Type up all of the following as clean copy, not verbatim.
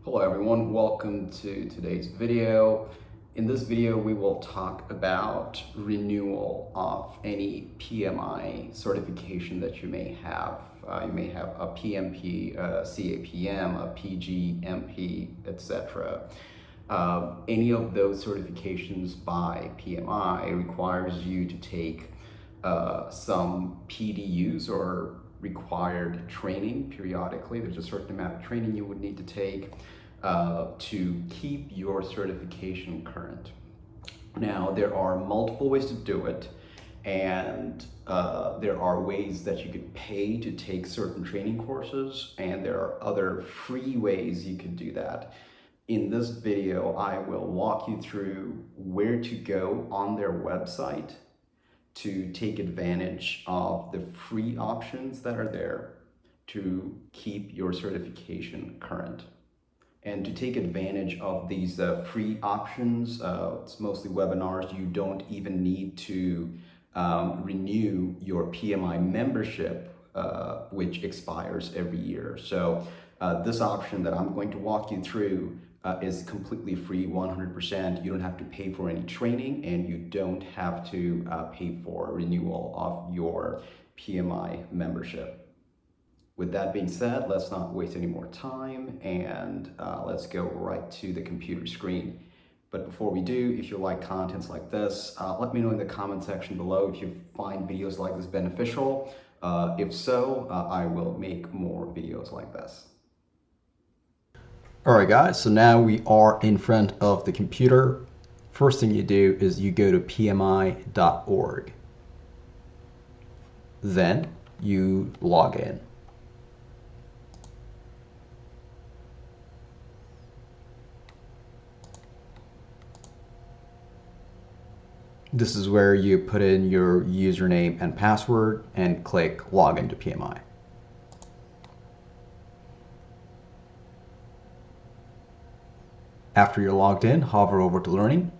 Hello everyone, welcome to today's video. In this video, we will talk about renewal of any PMI certification that you may have. You may have a PMP, a CAPM, a PG-MP, etc. Any of those certifications by PMI requires you to take some PDUs or required training periodically. There's a certain amount of training you would need to take to keep your certification current. Now, there are multiple ways to do it, and there are ways that you could pay to take certain training courses, and there are other free ways you could do that. In this video, I will walk you through where to go on their website to take advantage of the free options that are there to keep your certification current. And to take advantage of these free options, it's mostly webinars. You don't even need to renew your PMI membership, which expires every year. So this option that I'm going to walk you through is completely free, 100%. You don't have to pay for any training, and you don't have to pay for renewal of your PMI membership. With that being said, let's not waste any more time, and let's go right to the computer screen. But before we do, if you like contents like this, let me know in the comment section below if you find videos like this beneficial. If so, I will make more videos like this. All right, guys, so now we are in front of the computer. First thing you do is you go to pmi.org. Then you log in. This is where you put in your username and password and click Login to PMI. After you're logged in, hover over to Learning.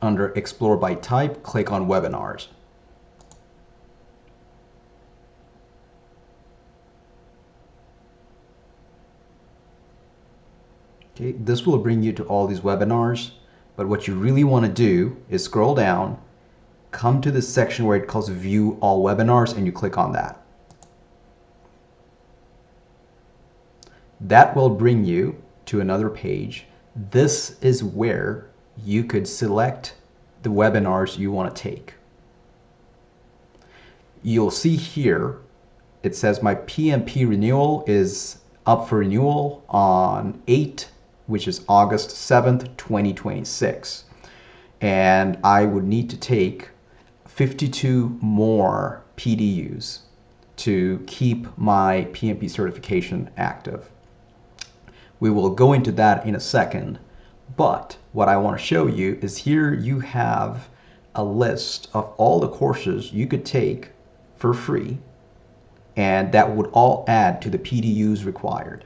Under Explore by Type, click on Webinars. Okay, this will bring you to all these webinars, but what you really want to do is scroll down, come to this section where it calls View All Webinars, and you click on that. That will bring you to another page. This is where you could select the webinars you want to take. You'll see here, it says my PMP renewal is up for renewal on 8, which is August 7th, 2026. And I would need to take 52 more PDUs to keep my PMP certification active. We will go into that in a second, but what I want to show you is here you have a list of all the courses you could take for free, and that would all add to the PDUs required.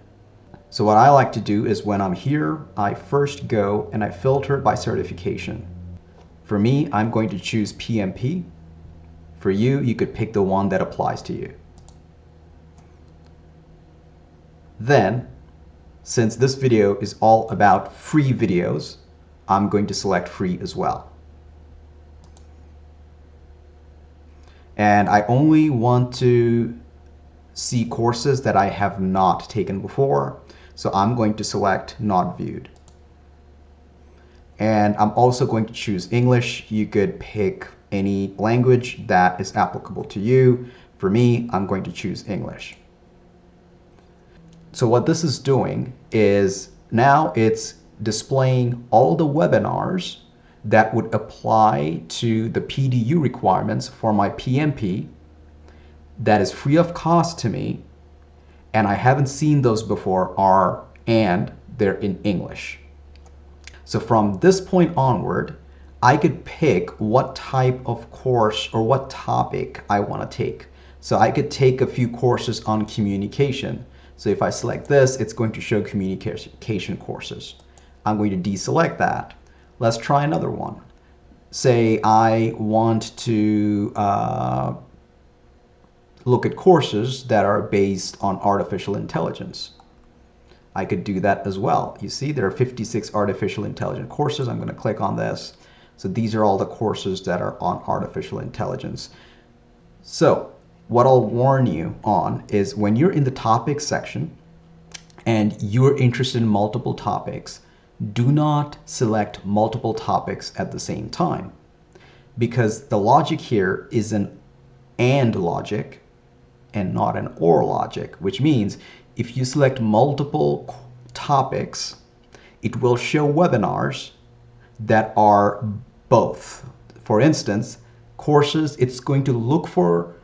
So what I like to do is when I'm here, I first go and I filter by certification. For me, I'm going to choose PMP. For you, you could pick the one that applies to you. Then, since this video is all about free videos, I'm going to select free as well. And I only want to see courses that I have not taken before. So I'm going to select not viewed. And I'm also going to choose English. You could pick any language that is applicable to you. For me, I'm going to choose English. So what this is doing is now it's displaying all the webinars that would apply to the PDU requirements for my PMP that is free of cost to me, and I haven't seen those before, and they're in English. So from this point onward, I could pick what type of course or what topic I want to take. So I could take a few courses on communication. So if I select this, it's going to show communication courses. I'm going to deselect that. Let's try another one. Say I want to look at courses that are based on artificial intelligence. I could do that as well. You see, there are 56 artificial intelligence courses. I'm going to click on this. So these are all the courses that are on artificial intelligence. So what I'll warn you on is when you're in the topics section and you're interested in multiple topics, do not select multiple topics at the same time, because the logic here is an AND logic and not an OR logic, which means if you select multiple topics, it will show webinars that are both. For instance, courses, it's going to look for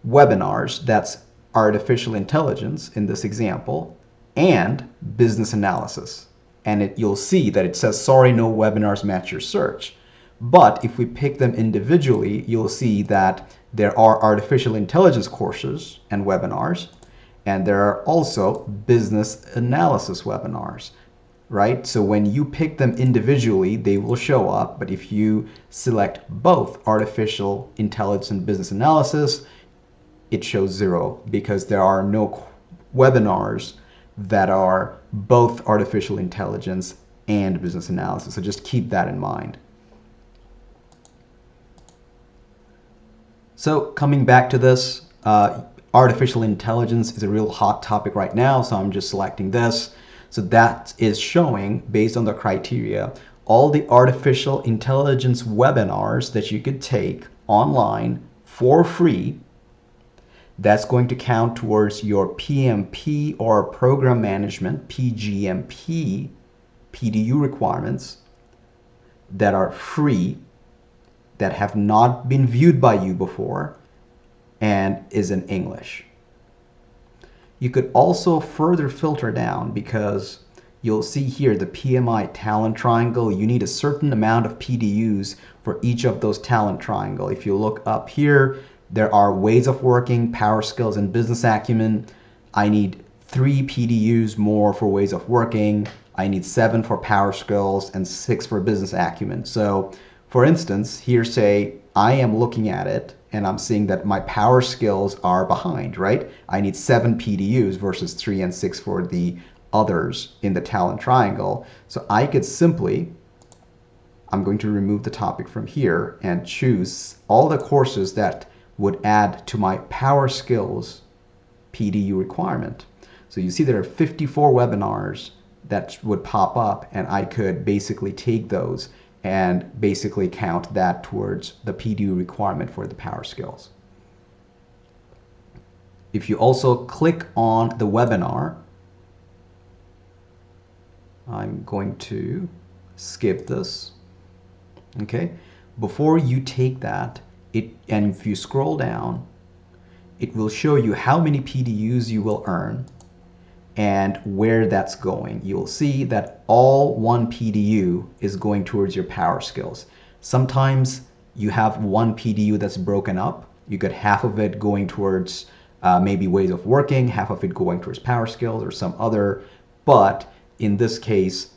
webinars that's artificial intelligence in this example and business analysis. And you'll see that it says, sorry, no webinars match your search. But if we pick them individually, you'll see that there are artificial intelligence courses and webinars, and there are also business analysis webinars, right? So when you pick them individually, they will show up. But if you select both artificial intelligence and business analysis, it shows 0 because there are no webinars that are both artificial intelligence and business analysis. So just keep that in mind. So coming back to this, artificial intelligence is a real hot topic right now, so I'm just selecting this. So that is showing, based on the criteria, all the artificial intelligence webinars that you could take online for free. That's going to count towards your PMP or program management, PGMP, PDU requirements that are free, that have not been viewed by you before, and is in English. You could also further filter down, because you'll see here the PMI talent triangle. You need a certain amount of PDUs for each of those talent triangle. If you look up here, there are ways of working, power skills, and business acumen. I need 3 PDUs more for ways of working. I need 7 for power skills and 6 for business acumen. So for instance, here say I am looking at it and I'm seeing that my power skills are behind, right? I need 7 PDUs versus 3 and 6 for the others in the talent triangle. So I could simply, I'm going to remove the topic from here and choose all the courses that would add to my power skills PDU requirement. So you see there are 54 webinars that would pop up, and I could basically take those and basically count that towards the PDU requirement for the power skills. If you also click on the webinar, I'm going to skip this. Okay, before you take that, and if you scroll down, it will show you how many PDUs you will earn and where that's going. You'll see that all 1 PDU is going towards your power skills. Sometimes you have 1 PDU that's broken up. You get half of it going towards maybe ways of working, half of it going towards power skills or some other. But in this case,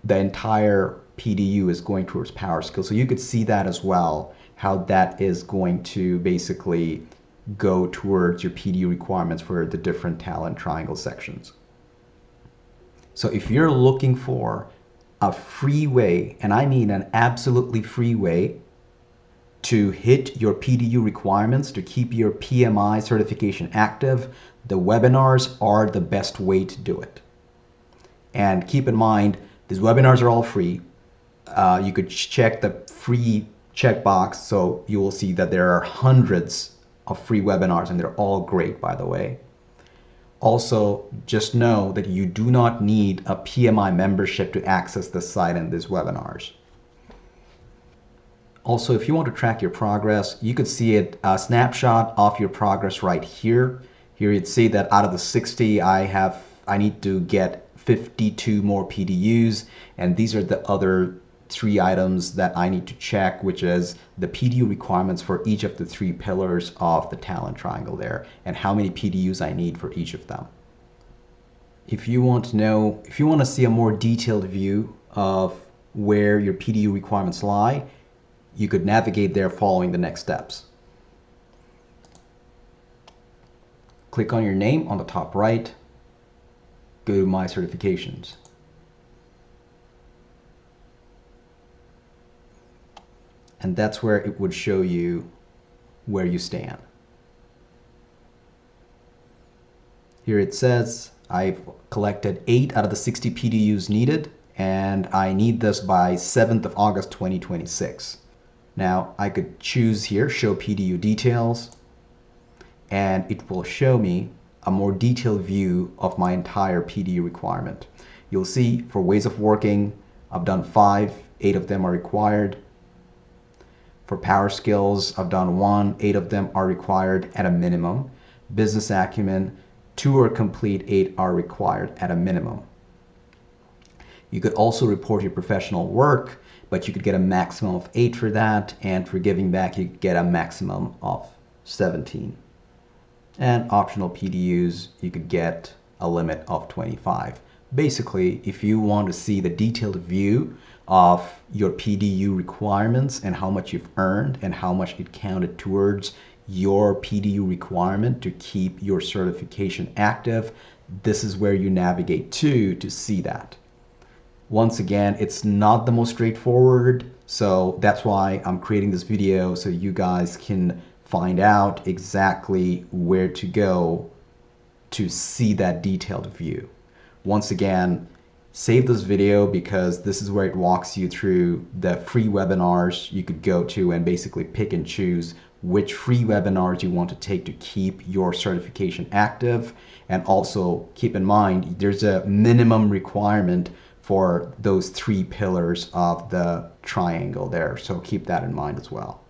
the entire PDU is going towards power skills. So you could see that as well, how that is going to basically go towards your PDU requirements for the different talent triangle sections. So if you're looking for a free way, and I mean an absolutely free way to hit your PDU requirements, to keep your PMI certification active, the webinars are the best way to do it. And keep in mind, these webinars are all free. You could check the free checkbox, so you will see that there are hundreds of free webinars, and they're all great, by the way. Also, just know that you do not need a PMI membership to access this site and these webinars. Also, if you want to track your progress, you could see a snapshot of your progress right here. Here you'd see that out of the 60, I need to get 52 more PDUs, and these are the other 3 items that I need to check, which is the PDU requirements for each of the 3 pillars of the talent triangle there, and how many PDUs I need for each of them. If you want to see a more detailed view of where your PDU requirements lie, you could navigate there following the next steps. click on your name on the top right, go to My Certifications. And that's where it would show you where you stand. Here it says I've collected 8 out of the 60 PDUs needed, and I need this by 7th of August 2026. Now I could choose here, show PDU details, and it will show me a more detailed view of my entire PDU requirement. You'll see for ways of working, I've done 5, 8 of them are required. For power skills, I've done 1, 8 of them are required at a minimum. Business acumen, 2 are complete, 8 are required at a minimum. You could also report your professional work, but you could get a maximum of 8 for that, and for giving back, you could get a maximum of 17. And optional PDUs, you could get a limit of 25. Basically, if you want to see the detailed view of your PDU requirements and how much you've earned and how much it counted towards your PDU requirement to keep your certification active, this is where you navigate to see that. Once again, it's not the most straightforward, so that's why I'm creating this video so you guys can find out exactly where to go to see that detailed view. Once again, save this video because this is where it walks you through the free webinars you could go to and basically pick and choose which free webinars you want to take to keep your certification active. And also keep in mind, there's a minimum requirement for those 3 pillars of the triangle there. So keep that in mind as well.